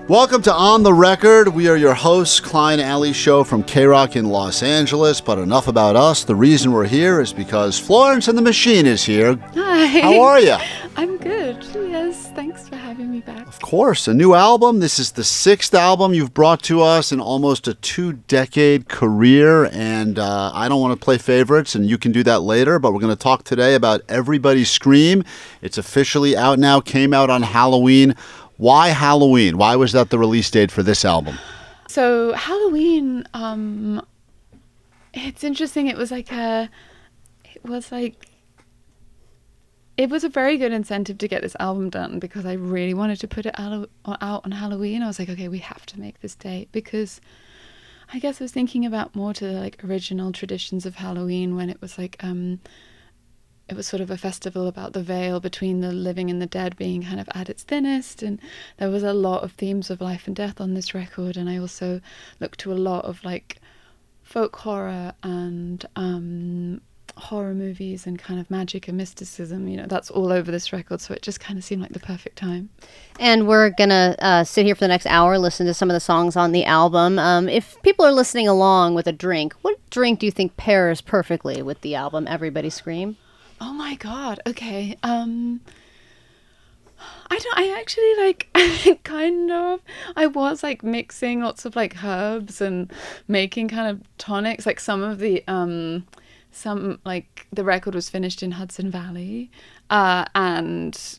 Welcome to On the Record. We are your hosts, Klein Alley Show from K-Rock in Los Angeles. But enough about us. The reason we're here is because Florence and the Machine is here. Hi. How are you? I'm good. Yes, thanks for having me back. Of course. A new album. This is the 6th album you've brought to us in almost a 2-decade career. And I don't want to play favorites, and you can do that later. But we're going to talk today about Everybody Scream. It's officially out now. Came out on Halloween. Why Halloween? Why was that the release date for this album? So Halloween, it's interesting. It was a very good incentive to get this album done because I really wanted to put it out on Halloween. I was like, okay, we have to make this date because I guess I was thinking about more to the original traditions of Halloween when it was it was sort of a festival about the veil between the living and the dead being kind of at its thinnest, and there was a lot of themes of life and death on this record. And I also looked to a lot of folk horror and horror movies and kind of magic and mysticism. That's all over this record, so it just kind of seemed like the perfect time. And we're gonna sit here for the next hour, listen to some of the songs on the album. If people are listening along with a drink, what drink do you think pairs perfectly with the album Everybody Scream? Oh my God. Okay. I was mixing lots of herbs and making kind of tonics. Some of the, the record was finished in Hudson Valley. And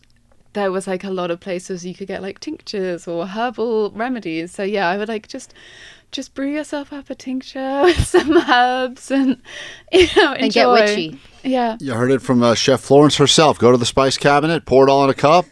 there was a lot of places you could get tinctures or herbal remedies. So yeah, I would just brew yourself up a tincture with some herbs and enjoy. And get witchy. Yeah. You heard it from Chef Florence herself. Go to the spice cabinet, pour it all in a cup,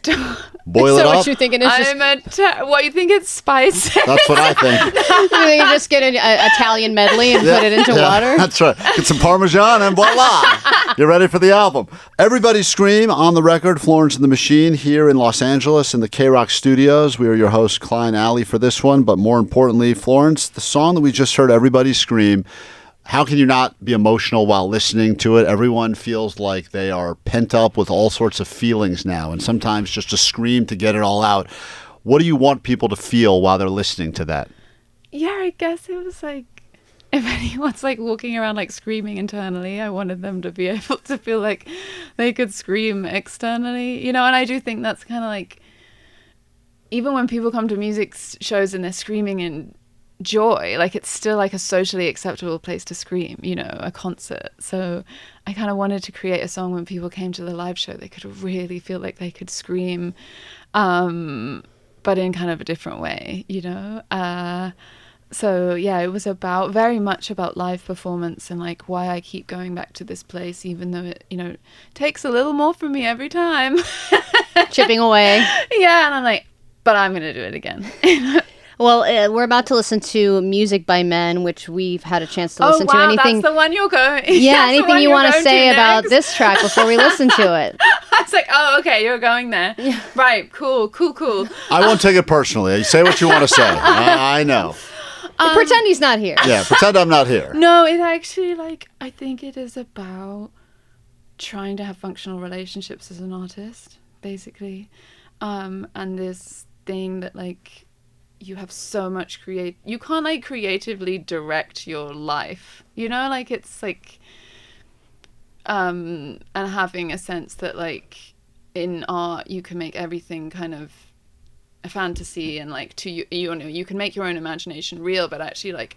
boil it up. What you're thinking is what you think it's spice? That's what I think. You think you just get an Italian medley and put it into water? That's right. Get some Parmesan and voila. You're ready for the album. Everybody Scream, on the record, Florence and the Machine here in Los Angeles in the K-Rock studios. We are your host, Klein Alley, for this one. But more importantly, Florence, the song that we just heard, Everybody Scream, how can you not be emotional while listening to it? Everyone feels like they are pent up with all sorts of feelings now, and sometimes just a scream to get it all out. What do you want people to feel while they're listening to that? Yeah, I guess it was if anyone's walking around screaming internally, I wanted them to be able to feel like they could scream externally, and I do think that's kind of even when people come to music shows and they're screaming in joy, it's still a socially acceptable place to scream, a concert. So I kind of wanted to create a song when people came to the live show, they could really feel like they could scream, but in kind of a different way, So yeah, it was very much about live performance and why I keep going back to this place, even though it, takes a little more from me every time. Chipping away. Yeah, and I'm but I'm going to do it again. Well, we're about to listen to Music by Men, which we've had a chance to listen to. Anything? That's the one you're going. Yeah, anything you want to say about this track before we listen to it? I was oh, okay, you're going there. Yeah. Right, cool. I won't take it personally. Say what you want to say. I know. Pretend he's not here. Yeah, pretend I'm not here. No, it actually, I think it is about trying to have functional relationships as an artist, basically. And this thing that, you have so much you can't creatively direct your life, it's and having a sense that in art you can make everything kind of a fantasy and you can make your own imagination real, but actually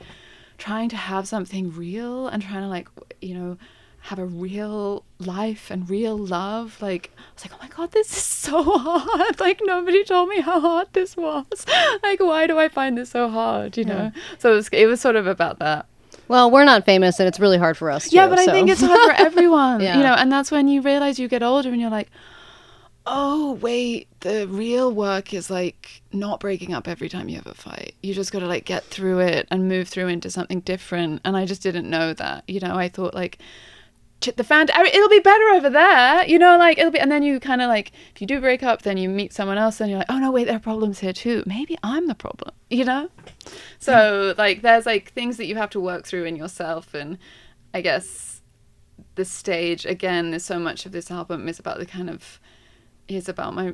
trying to have something real and trying to have a real life and real love. I was oh my God, this is so hard. Nobody told me how hard this was. Why do I find this so hard, Yeah. So it was sort of about that. Well, we're not famous and it's really hard for us too. Yeah, but I think it's hard for everyone, Yeah. And that's when you realize you get older and you're oh, wait, the real work is not breaking up every time you have a fight. You just got to get through it and move through into something different. And I just didn't know that, I thought it'll be better over there, it'll be, and then you kind of if you do break up, then you meet someone else and you're oh no, wait, there are problems here too. Maybe I'm the problem, So there's things that you have to work through in yourself. And I guess the stage, again, there's so much of this album is about my,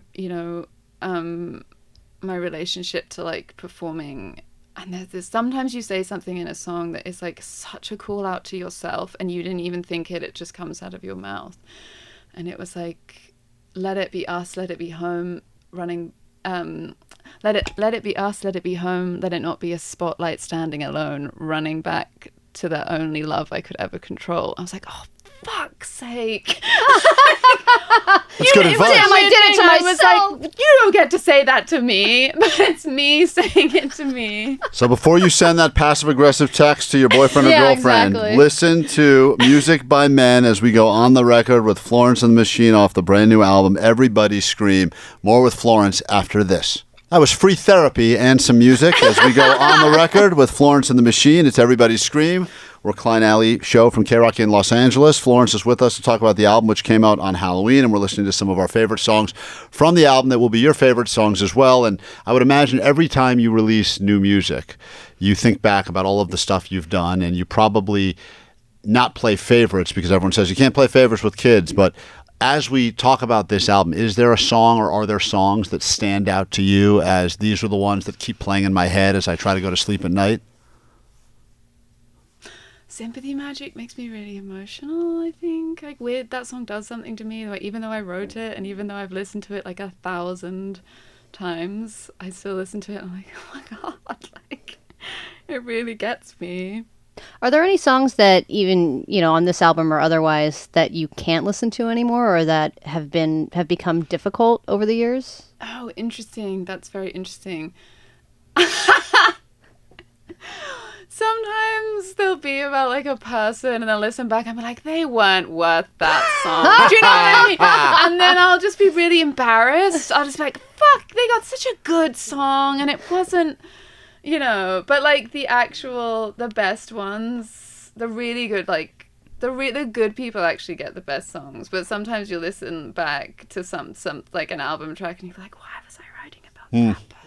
my relationship to like performing. And there's sometimes you say something in a song that is like such a call out to yourself and you didn't even think it just comes out of your mouth. And it was like, let it be us, let it be home, running, let it be us, let it be home, let it not be a spotlight standing alone, running back to the only love I could ever control. I was like, oh, fuck's sake. That's good advice. Damn, I did it to I myself. was like, you don't get to say that to me, but it's me saying it to me. So before you send that passive-aggressive text to your boyfriend or Yeah, girlfriend, exactly. listen to Music by Men as we go on the record with Florence and the Machine off the brand new album, Everybody Scream. More with Florence after this. That was free therapy and some music as we go on the record with Florence and the Machine. It's Everybody Scream. We're a Klein Alley show from K-Rock in Los Angeles. Florence is with us to talk about the album, which came out on Halloween, and we're listening to some of our favorite songs from the album that will be your favorite songs as well. And I would imagine every time you release new music, you think back about all of the stuff you've done, and you probably not play favorites because everyone says you can't play favorites with kids, but as we talk about this album, is there a song or are there songs that stand out to you as these are the ones that keep playing in my head as I try to go to sleep at night? Sympathy Magic makes me really emotional, I think. Like, weird, that song does something to me. Like, even though I wrote it and even though I've listened to it like 1,000 times, I still listen to it and I'm like, oh my God, like, it really gets me. Are there any songs that even, on this album or otherwise that you can't listen to anymore or that have become difficult over the years? Oh, interesting. That's very interesting. Sometimes they'll be about like a person and they'll listen back and be like, they weren't worth that song. Do you know what I mean? And then I'll just be really embarrassed. I'll just be like, fuck, they got such a good song and it wasn't, but like the best ones, the really good, like the good people actually get the best songs. But sometimes you listen back to some like an album track and you're like, why was I writing about that person?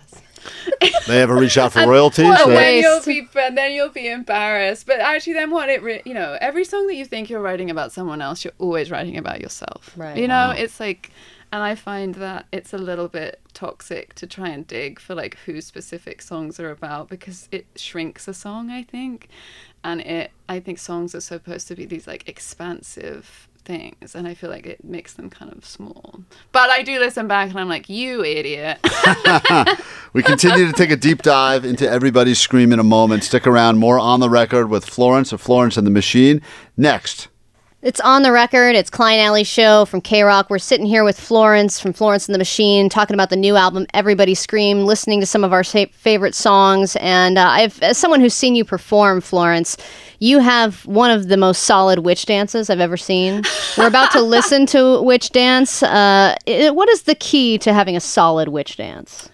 They ever reach out for royalties? And then you'll be embarrassed. But actually, then every song that you think you're writing about someone else, you're always writing about yourself. Right. It's like, and I find that it's a little bit toxic to try and dig for like who specific songs are about because it shrinks a song, I think. And I think songs are supposed to be these like expansive things, and I feel like it makes them kind of small. But I do listen back and I'm like, you idiot. We continue to take a deep dive into Everybody's Scream in a moment. Stick around. More on the record with Florence of Florence and the Machine next. It's On the Record. It's Klein Alley Show from K-Rock. We're sitting here with Florence from Florence and the Machine, talking about the new album, Everybody Scream, listening to some of our favorite songs. And as someone who's seen you perform, Florence, you have one of the most solid witch dances I've ever seen. We're about to listen to Witch Dance. What is the key to having a solid witch dance?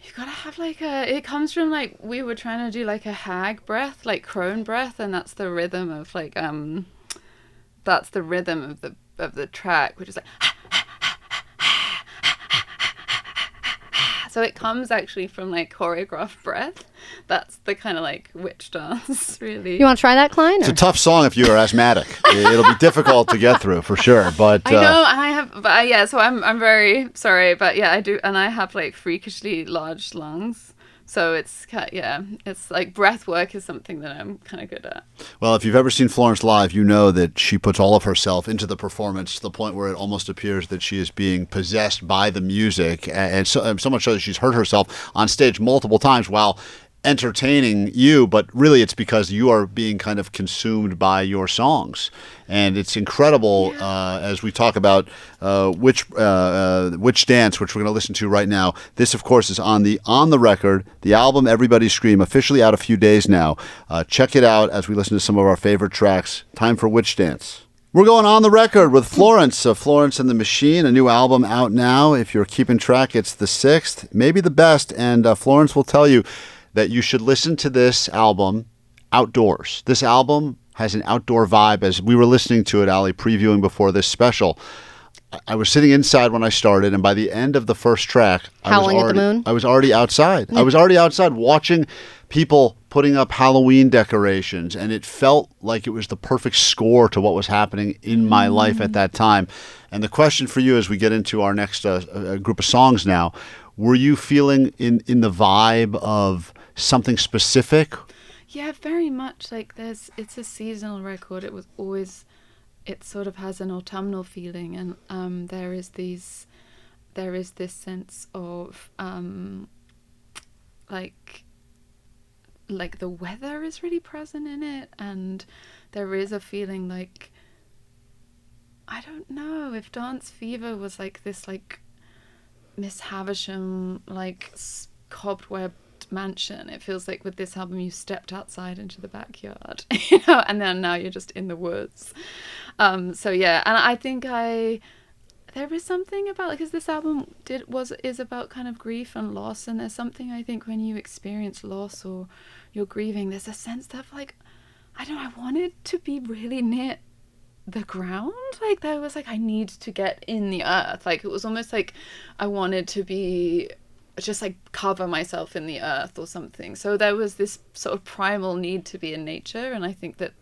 You gotta have it comes from like, we were trying to do like a hag breath, like crone breath, and that's the rhythm of like, that's the rhythm of the track, which is like, so it comes actually from like choreographed breath. That's the kind of like witch dance, really. You want to try that, Klein? It's a tough song if you're asthmatic. It'll be difficult to get through for sure. But I know, and I have, but yeah. So I'm very sorry, but yeah, I do, and I have like freakishly large lungs. So it's like breath work is something that I'm kind of good at. Well, if you've ever seen Florence live, you know that she puts all of herself into the performance to the point where it almost appears that she is being possessed by the music, and so much so that she's hurt herself on stage multiple times while entertaining you, but really it's because you are being kind of consumed by your songs. And it's incredible as we talk about Witch Dance, which we're going to listen to right now. This, of course, is on the record, the album Everybody Scream, officially out a few days now. Check it out as we listen to some of our favorite tracks. Time for Witch Dance. We're going on the record with Florence of Florence and the Machine, a new album out now. If you're keeping track, it's the 6th, maybe the best, and Florence will tell you that you should listen to this album outdoors. This album has an outdoor vibe. As we were listening to it, Ali, previewing before this special, I was sitting inside when I started, and by the end of the first track, Howling at the Moon? I was already outside. I was already outside watching people putting up Halloween decorations, and it felt like it was the perfect score to what was happening in my life at that time. And the question for you as we get into our next group of songs now, were you feeling in the vibe of something specific? Yeah, very much. Like it's a seasonal record. It sort of has an autumnal feeling, and there is this sense of like the weather is really present in it, and there is a feeling like, I don't know if Dance Fever was like this like Miss Havisham like cobwebbed mansion. It feels like with this album you stepped outside into the backyard, and then now you're just in the woods. So yeah, and I think there is something about, because this album is about kind of grief and loss, and there's something, I think, when you experience loss or you're grieving, there's a sense of like, I don't know, I wanted to be really near the ground. Like there was like, I need to get in the earth. Like it was almost like I wanted to be just like cover myself in the earth or something. So there was this sort of primal need to be in nature, and I think that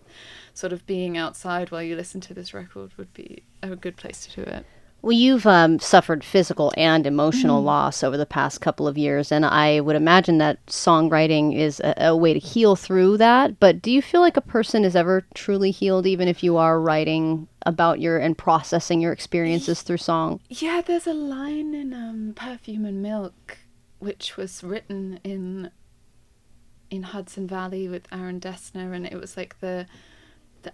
sort of being outside while you listen to this record would be a good place to do it. Well, you've suffered physical and emotional loss over the past couple of years, and I would imagine that songwriting is a way to heal through that. But do you feel like a person is ever truly healed, even if you are writing about and processing your experiences through song? Yeah, there's a line in Perfume and Milk, which was written in Hudson Valley with Aaron Dessner, and it was like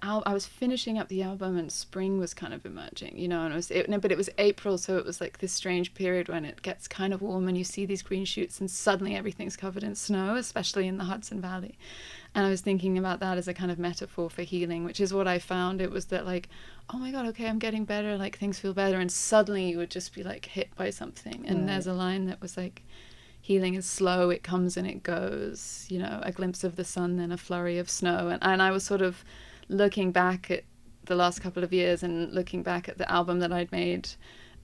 I was finishing up the album and spring was kind of emerging, and but it was April, so it was like this strange period when it gets kind of warm and you see these green shoots and suddenly everything's covered in snow, especially in the Hudson Valley. And I was thinking about that as a kind of metaphor for healing, which is what I found. It was that like, oh my God, okay, I'm getting better, like things feel better, and suddenly you would just be like hit by something. And there's a line that was like, healing is slow, it comes and it goes, a glimpse of the sun, then a flurry of snow. And I was sort of looking back at the last couple of years and looking back at the album that I'd made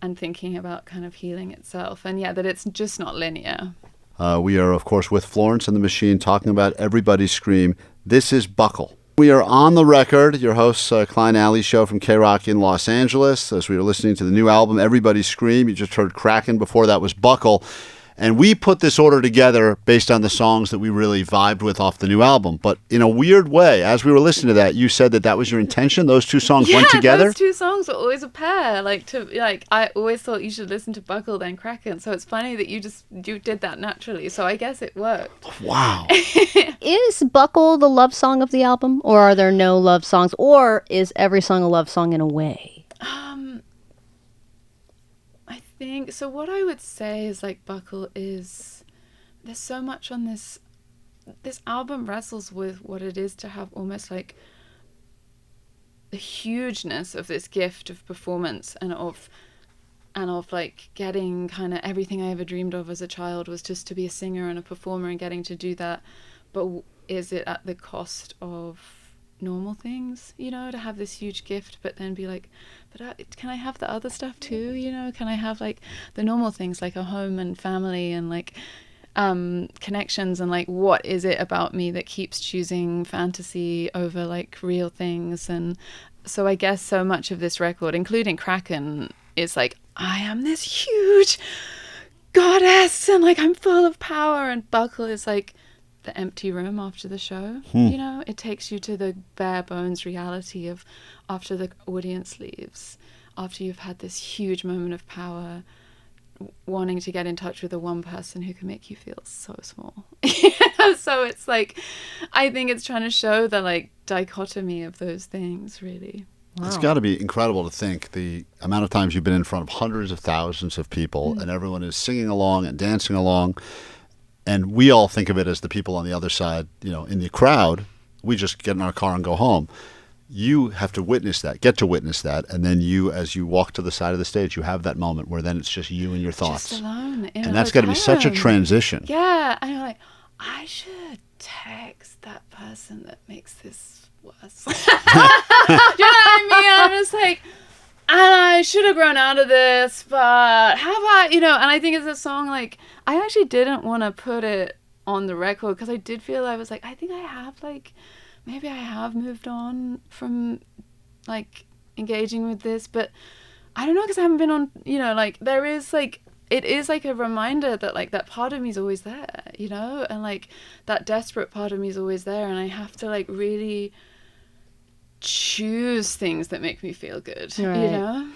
and thinking about kind of healing itself. And yeah, that it's just not linear. We are, of course, with Florence and the Machine talking about Everybody Scream. This is Buckle. We are on the record, your host, Klein Alley Show from K-Rock in Los Angeles, as we are listening to the new album, Everybody Scream. You just heard Kraken. Before that was Buckle. And we put this order together based on the songs that we really vibed with off the new album. But in a weird way, as we were listening to that, you said that was your intention? Those two songs went together? Yeah, those two songs were always a pair. I always thought you should listen to Buckle, then Kraken. So it's funny that you did that naturally. So I guess it worked. Wow. Is Buckle the love song of the album? Or are there no love songs? Or is every song a love song in a way? So what I would say is like Buckle is, there's so much on this album wrestles with what it is to have almost like the hugeness of this gift of performance and of like getting kind of everything I ever dreamed of as a child was just to be a singer and a performer and getting to do that. But is it at the cost of normal things, to have this huge gift but then be like, but can I have the other stuff too, can I have like the normal things like a home and family and like connections, and like what is it about me that keeps choosing fantasy over like real things? And so I guess so much of this record, including Kraken, is like, I am this huge goddess and like I'm full of power, and Buckle is like the empty room after the show. It takes you to the bare bones reality of after the audience leaves, after you've had this huge moment of power, wanting to get in touch with the one person who can make you feel so small. So it's like, I think it's trying to show the like dichotomy of those things, really. Wow. It's got to be incredible to think the amount of times you've been in front of hundreds of thousands of people and everyone is singing along and dancing along. And we all think of it as the people on the other side, in the crowd. We just get in our car and go home. You have to get to witness that. And then as you walk to the side of the stage, you have that moment where then it's just you and your thoughts. Just alone. And that's got to be such a transition. Yeah. And you're like, I should text that person that makes this worse. You know what I mean? I'm just like, and I should have grown out of this, but have I, and I think it's a song like, I actually didn't want to put it on the record because I did feel I was like, I think I have like, maybe I have moved on from like engaging with this, but I don't know, because I haven't been on, like there is like it is like a reminder that like that part of me is always there, you know, and like that desperate part of me is always there, and I have to like really choose things that make me feel good, you Right. know.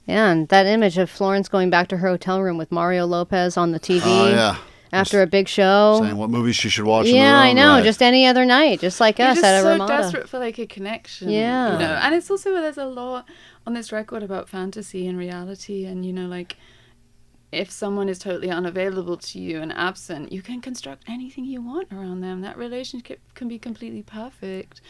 And that image of Florence going back to her hotel room with Mario Lopez on the TV Oh, yeah. after a big show. Saying what movies she should watch in the Yeah, room. I know. Right. Just any other night, just like You're us just at a so Ramada. desperate for like a connection, Yeah. you know. And it's also, there's a lot on this record about fantasy and reality, and you know, like if someone is totally unavailable to you and absent, you can construct anything you want around them. That relationship can be completely perfect.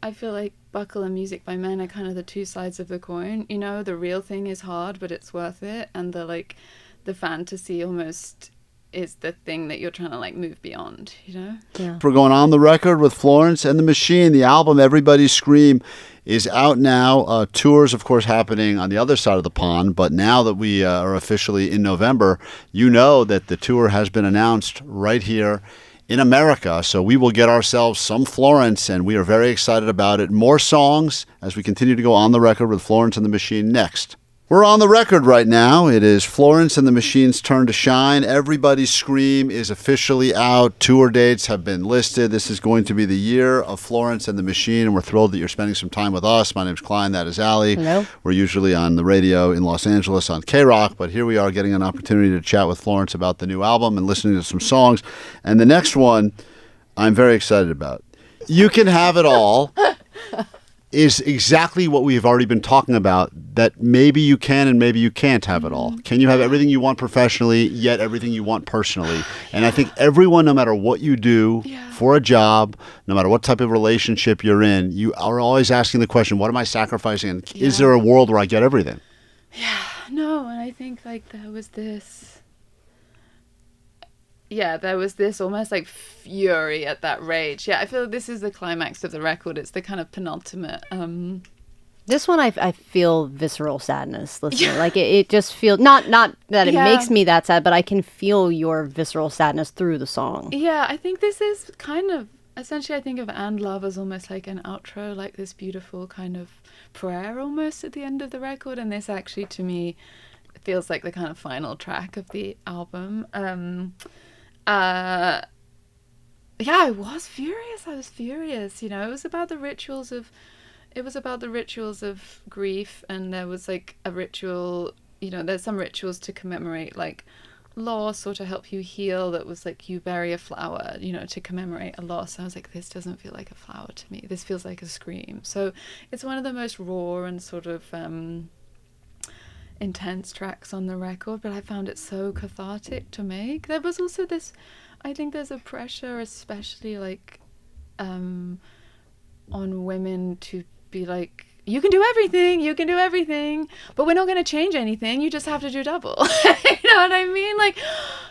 I feel like Buckle and Music by Men are kind of the two sides of the coin, you know. The real thing is hard, but it's worth it, and the fantasy almost is the thing that you're trying to like move beyond, you know. Yeah. We're going on the record with Florence and the Machine. The album Everybody Scream is out now. Tours, of course, happening on the other side of the pond. But now that we are officially in November, you know that the tour has been announced right here in America. So we will get ourselves some Florence, and we are very excited about it. More songs as we continue to go on the record with Florence and the Machine next. We're on the record right now. It is Florence and the Machine's turn to shine. Everybody Scream is officially out. Tour dates have been listed. This is going to be the year of Florence and the Machine, and we're thrilled that you're spending some time with us. My name's Klein. That is Allie. Hello. We're usually on the radio in Los Angeles on K-Rock, but here we are getting an opportunity to chat with Florence about the new album and listening to some songs. And the next one I'm very excited about. You Can Have It All is exactly what we've already been talking about, that maybe you can and maybe you can't have it all. Can you have everything you want professionally, yet everything you want personally? And I think everyone, no matter what you do for a job, no matter what type of relationship you're in, you are always asking the question, what am I sacrificing? And is there a world where I get everything? No, and I think like there was this almost like fury at that rage. Yeah, I feel this is the climax of the record. It's the kind of penultimate. This one, I feel visceral sadness listening. Like it just feels not that it makes me that sad, but I can feel your visceral sadness through the song. Yeah, I think this is kind of essentially, I think of And Love as almost like an outro, like this beautiful kind of prayer almost at the end of the record. And this actually, to me, feels like the kind of final track of the album. I was furious, you know. It was about the rituals of grief, and there was like a ritual, you know, there's some rituals to commemorate like loss or to help you heal. That was like you bury a flower, you know, to commemorate a loss. I was like, this doesn't feel like a flower to me. This feels like a scream. So it's one of the most raw and sort of intense tracks on the record, but I found it so cathartic to make. There was also this, I think there's a pressure, especially like on women, to be like, you can do everything, but we're not going to change anything. You just have to do double. You know what I mean? Like,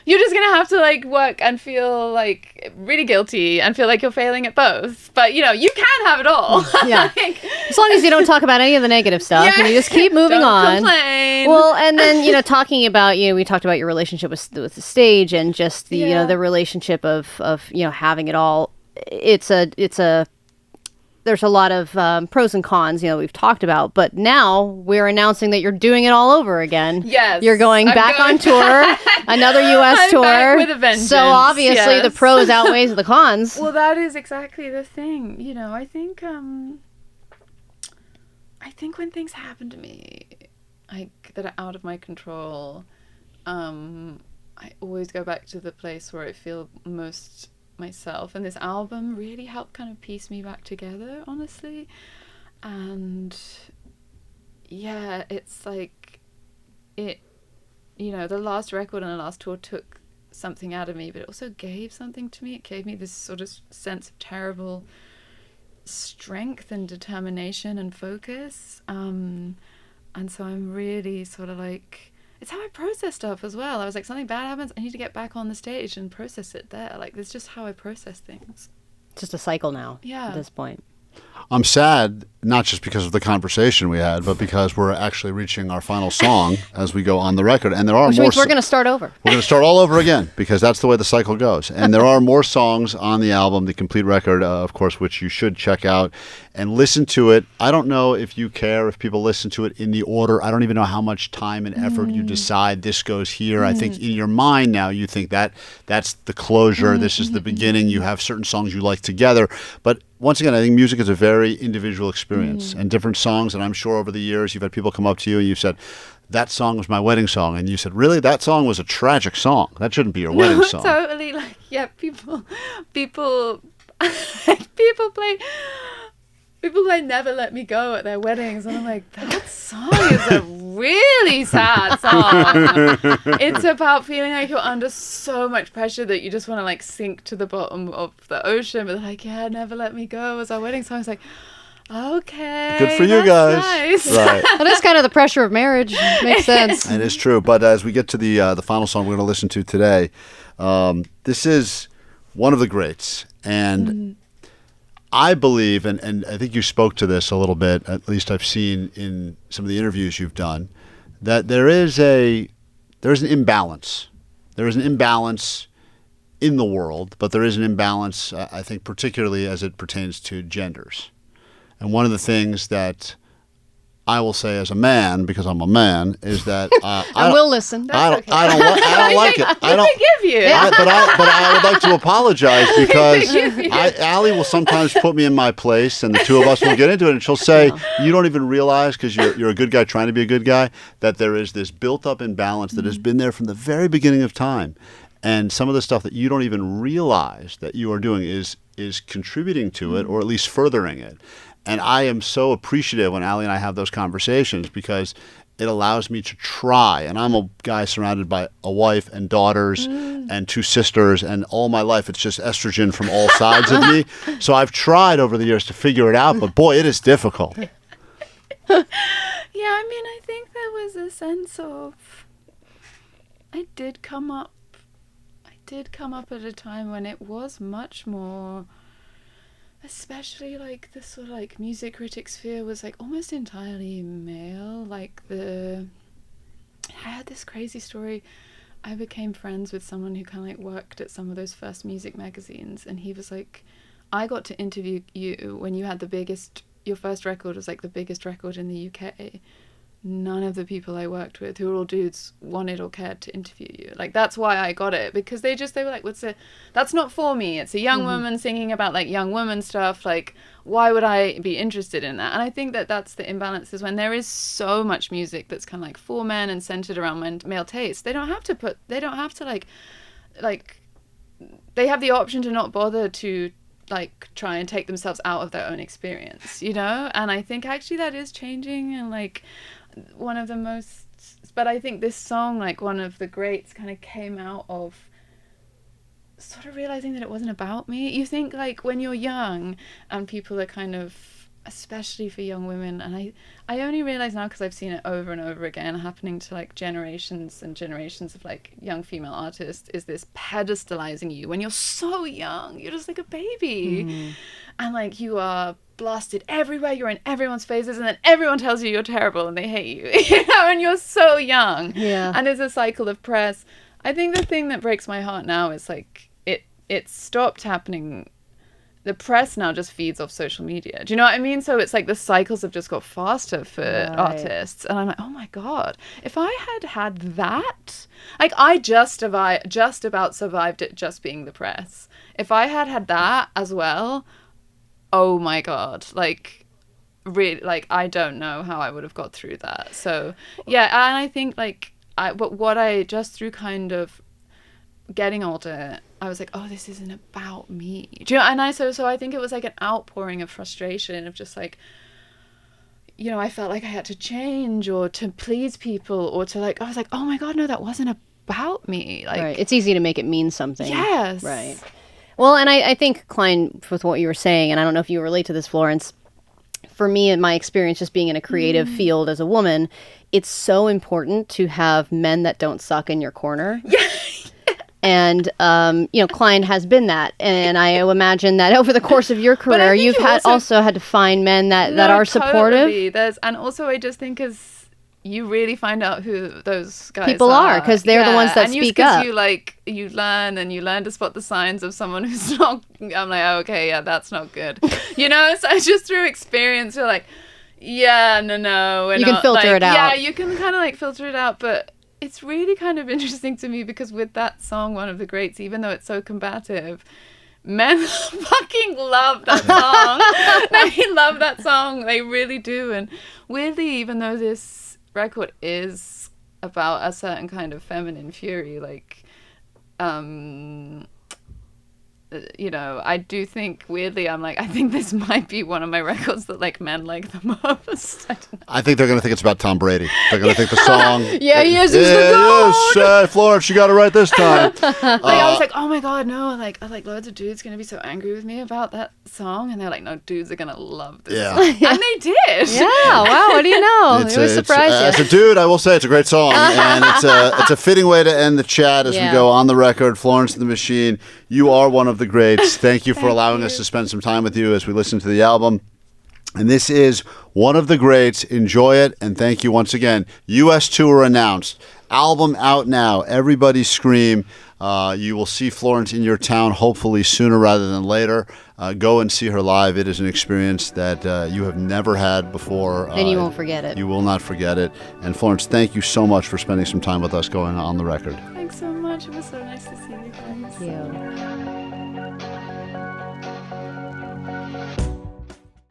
you're just going to have to like work and feel like really guilty and feel like you're failing at both. But, you know, you can have it all. Yeah. Like, As long as you don't talk about any of the negative stuff and you just keep moving don't on. complain. Well, and then, you know, talking about, you know, we talked about your relationship with the stage and just the, you know, the relationship of, you know, having it all. There's a lot of pros and cons, you know, we've talked about, but now we're announcing that you're doing it all over again. Yes. You're going back on tour, another U.S. I'm tour. back with a vengeance, so obviously the yes. pros outweighs the cons. Well, that is exactly the thing. You know, I think when things happen to me, like that are out of my control, I always go back to the place where I feel most myself, and this album really helped kind of piece me back together, honestly. And yeah, it's like it, you know, the last record and the last tour took something out of me, but it also gave something to me. It gave me this sort of sense of terrible strength and determination and focus, and so I'm really sort of like, it's how I process stuff as well. I was like, something bad happens, I need to get back on the stage and process it there. Like, that's just how I process things. It's just a cycle now at this point. I'm sad, not just because of the conversation we had, but because we're actually reaching our final song as we go on the record. And there are Which more. means we're going to start over. We're going to start all over again because that's the way the cycle goes. And there are more songs on the album, the complete record, of course, which you should check out. and listen to it. I don't know if you care if people listen to it in the order. I don't even know how much time and effort you decide this goes here. I think in your mind now you think that's the closure. This is the beginning. You have certain songs you like together. But once again, I think music is a very individual experience and different songs. And I'm sure over the years you've had people come up to you and you've said, that song was my wedding song. And you said, really? That song was a tragic song. That shouldn't be your wedding song. Totally. Like, yeah, people play Never Let Me Go at their weddings, and I'm like, that song is a really sad song. It's about feeling like you're under so much pressure that you just want to like sink to the bottom of the ocean, but they're like, yeah, Never Let Me Go was our wedding song. It's like, okay, good for you guys. Nice. Right. That is kind of the pressure of marriage. Makes sense. It is true. But as we get to the final song we're going to listen to today, this is one of the greats. And I believe, and I think you spoke to this a little bit, at least I've seen in some of the interviews you've done, that there is an imbalance. There is an imbalance in the world, but there is an imbalance, I think, particularly as it pertains to genders. And one of the things that I will say as a man, because I'm a man, is that I will listen. I don't like it. I don't forgive you. but I would like to apologize because Allie will sometimes put me in my place, and the two of us will get into it, and she'll say, "You don't even realize, because you're a good guy trying to be a good guy, that there is this built-up imbalance that has been there from the very beginning of time, and some of the stuff that you don't even realize that you are doing is contributing to it, or at least furthering it." And I am so appreciative when Allie and I have those conversations because it allows me to try. And I'm a guy surrounded by a wife and daughters and two sisters, and all my life it's just estrogen from all sides of me. So I've tried over the years to figure it out, but boy, it is difficult. Yeah, I mean, I think there was a sense of, I did come up at a time when it was much more, especially like the sort of like music critic sphere was like almost entirely male. Like I had this crazy story. I became friends with someone who kind of like worked at some of those first music magazines, and he was like, I got to interview you when you had your first record was like the biggest record in the UK. None of the people I worked with, who were all dudes, wanted or cared to interview you. Like, that's why I got it, because they were like, that's not for me. It's a young woman singing about like young woman stuff. Like, why would I be interested in that? And I think that that's the imbalance, is when there is so much music that's kind of like for men and centered around male taste. They don't have to they have the option to not bother to like try and take themselves out of their own experience, you know? And I think actually that is changing, and like, one of the most, but I think this song, like one of the greats, kind of came out of sort of realizing that it wasn't about me. You think like when you're young and people are kind of, especially for young women, and I only realize now because I've seen it over and over again happening to like generations and generations of like young female artists, is this pedestalizing you when you're so young. You're just like a baby, and like you are blasted everywhere, you're in everyone's faces, and then everyone tells you you're terrible and they hate you, you know, and you're so young. Yeah. And there's a cycle of press. I think the thing that breaks my heart now is like it stopped happening. The press now just feeds off social media. Do you know what I mean? So it's like the cycles have just got faster for artists. And I'm like, oh my God, if I had that, like I just about survived it just being the press. If I had that as well, oh my God, like really, like I don't know how I would have got through that. So yeah, and I think like but what I just through kind of getting older, I was like, oh, this isn't about me. Do you know? And so I think it was like an outpouring of frustration of just like, you know, I felt like I had to change or to please people or to like, I was like, oh my God, no, that wasn't about me. Like, right. It's easy to make it mean something. Yes. Right. Well, and I think, Klein, with what you were saying, and I don't know if you relate to this, Florence, for me and my experience just being in a creative field as a woman, it's so important to have men that don't suck in your corner. Yeah. And, you know, Klein has been that. And I imagine that over the course of your career, you've also had to find men that are supportive. And also I just think you really find out who those guys People are, 'cause they're the ones that and speak 'cause up. you learn to spot the signs of someone who's not. I'm like, oh, okay, yeah, that's not good. So just through experience, you're like, yeah, no, You can filter it out. Yeah, you can kind of like filter it out, but it's really kind of interesting to me because with that song, One of the Greats, even though it's so combative, men fucking love that song. They love that song. They really do. And weirdly, even though this record is about a certain kind of feminine fury, like, I do think weirdly, I'm like, I think this might be one of my records that like men like the most. I think they're going to think it's about Tom Brady. They're going to think the song. Yeah, he is. He's the GOAT. Yes, Florence, you got it right this time. I was like, oh my god, no! Like loads of dudes gonna be so angry with me about that song, and they're like, no, dudes are gonna love this song. And they did. Yeah, wow, what do you know? It was surprised As a dude, I will say it's a great song, and it's a fitting way to end the chat as we go on the record. Florence the Machine, you are one of the greats. Thank you for allowing us to spend some time with you as we listen to the album. And this is One of the Greats. Enjoy it, and thank you once again. U.S. tour announced. Album out now. Everybody scream. You will see Florence in your town hopefully sooner rather than later. Go and see her live. It is an experience that you have never had before. And you won't forget it. You will not forget it. And Florence, thank you so much for spending some time with us going on the record. Thanks so much. It was so nice to see you guys. Thank you.